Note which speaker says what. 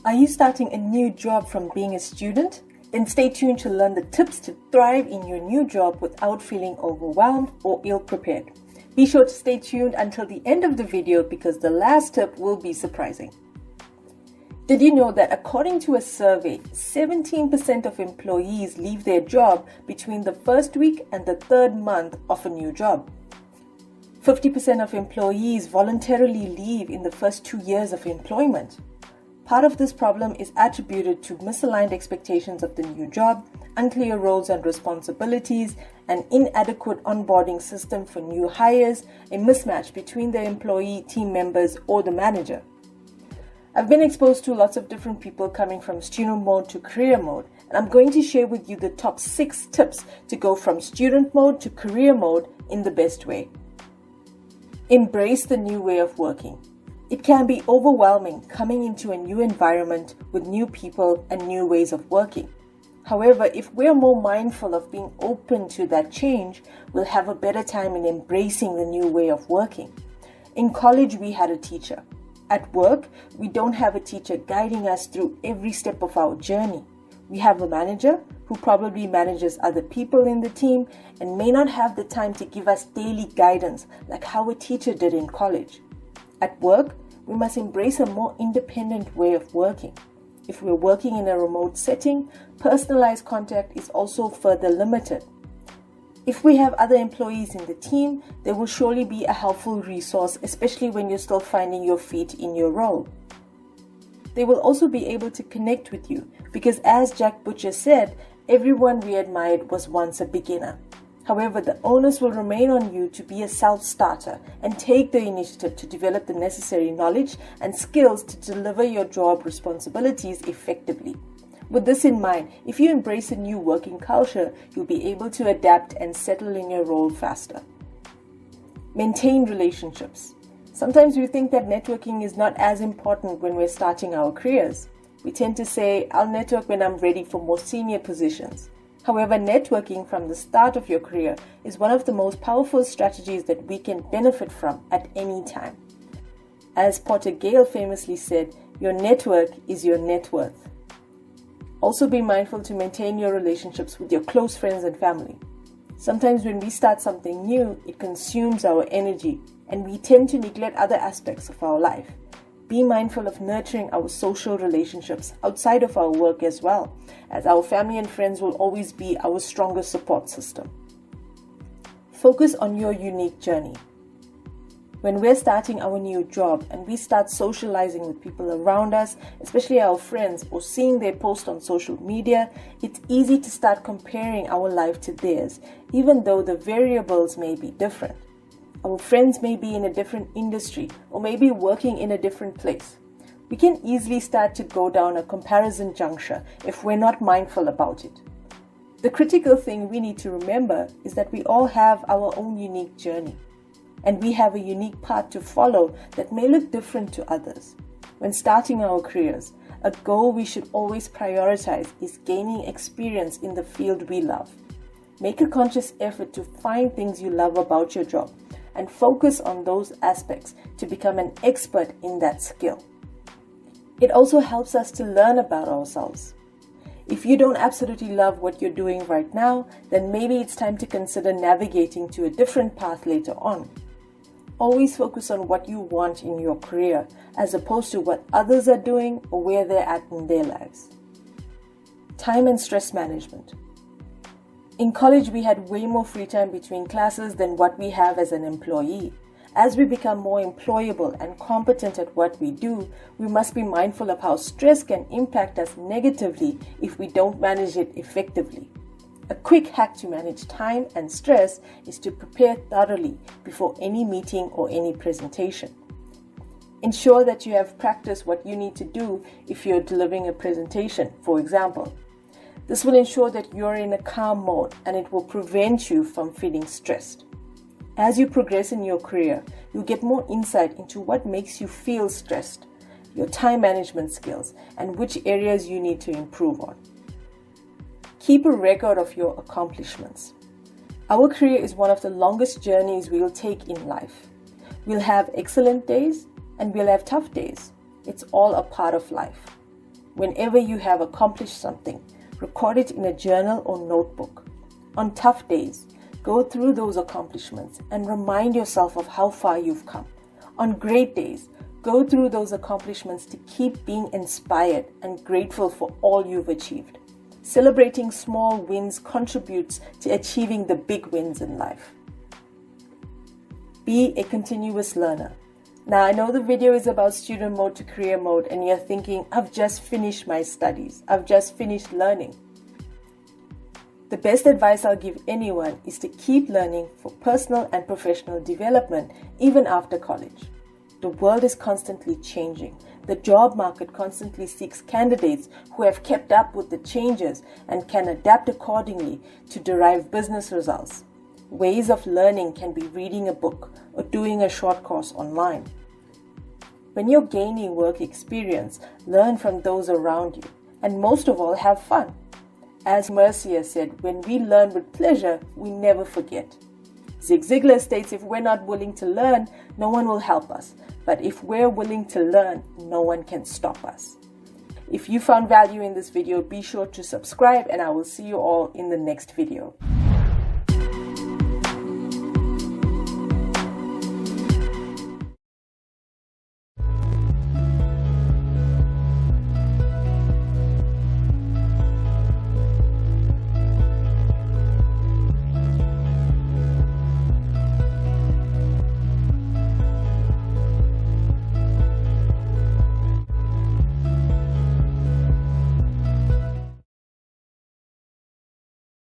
Speaker 1: Are you starting a new job from being a student? Then stay tuned to learn the tips to thrive in your new job without feeling overwhelmed or ill-prepared. Be sure to stay tuned until the end of the video because the last tip will be surprising. Did you know that according to a survey, 17% of employees leave their job between the first week and the third month of a new job? 50% of employees voluntarily leave in the first 2 years of employment. Part of this problem is attributed to misaligned expectations of the new job, unclear roles and responsibilities, an inadequate onboarding system for new hires, a mismatch between the employee, team members, or the manager. I've been exposed to lots of different people coming from student mode to career mode, and I'm going to share with you the top 6 tips to go from student mode to career mode in the best way. Embrace the new way of working. It can be overwhelming coming into a new environment with new people and new ways of working. However, if we're more mindful of being open to that change, we'll have a better time in embracing the new way of working. In college, we had a teacher. At work, we don't have a teacher guiding us through every step of our journey. We have a manager who probably manages other people in the team and may not have the time to give us daily guidance like how a teacher did in college. At work, we must embrace a more independent way of working. If we're working in a remote setting, personalized contact is also further limited. If we have other employees in the team, they will surely be a helpful resource, especially when you're still finding your feet in your role. They will also be able to connect with you because, as Jack Butcher said, everyone we admired was once a beginner. However, the onus will remain on you to be a self-starter and take the initiative to develop the necessary knowledge and skills to deliver your job responsibilities effectively. With this in mind, if you embrace a new working culture, you'll be able to adapt and settle in your role faster. Maintain relationships. Sometimes we think that networking is not as important when we're starting our careers. We tend to say, I'll network when I'm ready for more senior positions. However, networking from the start of your career is one of the most powerful strategies that we can benefit from at any time. As Porter Gale famously said, your network is your net worth. Also be mindful to maintain your relationships with your close friends and family. Sometimes when we start something new, it consumes our energy and we tend to neglect other aspects of our life. Be mindful of nurturing our social relationships outside of our work as well, as our family and friends will always be our strongest support system. Focus on your unique journey. When we're starting our new job and we start socializing with people around us, especially our friends, or seeing their posts on social media, it's easy to start comparing our life to theirs, even though the variables may be different. Our friends may be in a different industry or maybe working in a different place. We can easily start to go down a comparison juncture if we're not mindful about it. The critical thing we need to remember is that we all have our own unique journey, and we have a unique path to follow that may look different to others. When starting our careers, a goal we should always prioritize is gaining experience in the field we love. Make a conscious effort to find things you love about your job and focus on those aspects to become an expert in that skill. It also helps us to learn about ourselves. If you don't absolutely love what you're doing right now, then maybe it's time to consider navigating to a different path later on. Always focus on what you want in your career as opposed to what others are doing or where they're at in their lives. Time and stress management. In college, we had way more free time between classes than what we have as an employee. As we become more employable and competent at what we do, we must be mindful of how stress can impact us negatively if we don't manage it effectively. A quick hack to manage time and stress is to prepare thoroughly before any meeting or any presentation. Ensure that you have practiced what you need to do if you're delivering a presentation, for example. This will ensure that you're in a calm mode and it will prevent you from feeling stressed. As you progress in your career, you'll get more insight into what makes you feel stressed, your time management skills, and which areas you need to improve on. Keep a record of your accomplishments. Our career is one of the longest journeys we'll take in life. We'll have excellent days and we'll have tough days. It's all a part of life. Whenever you have accomplished something, record it in a journal or notebook. On tough days, go through those accomplishments and remind yourself of how far you've come. On great days, go through those accomplishments to keep being inspired and grateful for all you've achieved. Celebrating small wins contributes to achieving the big wins in life. Be a continuous learner. Now, I know the video is about student mode to career mode, and you're thinking, I've just finished my studies. I've just finished learning. The best advice I'll give anyone is to keep learning for personal and professional development, even after college. The world is constantly changing. The job market constantly seeks candidates who have kept up with the changes and can adapt accordingly to derive business results. Ways of learning can be reading a book or doing a short course online. When you're gaining work experience, learn from those around you, and most of all, have fun. As Mercier said, when we learn with pleasure, we never forget. Zig Ziglar states, if we're not willing to learn, no one will help us. But if we're willing to learn, no one can stop us. If you found value in this video, be sure to subscribe, and I will see you all in the next video.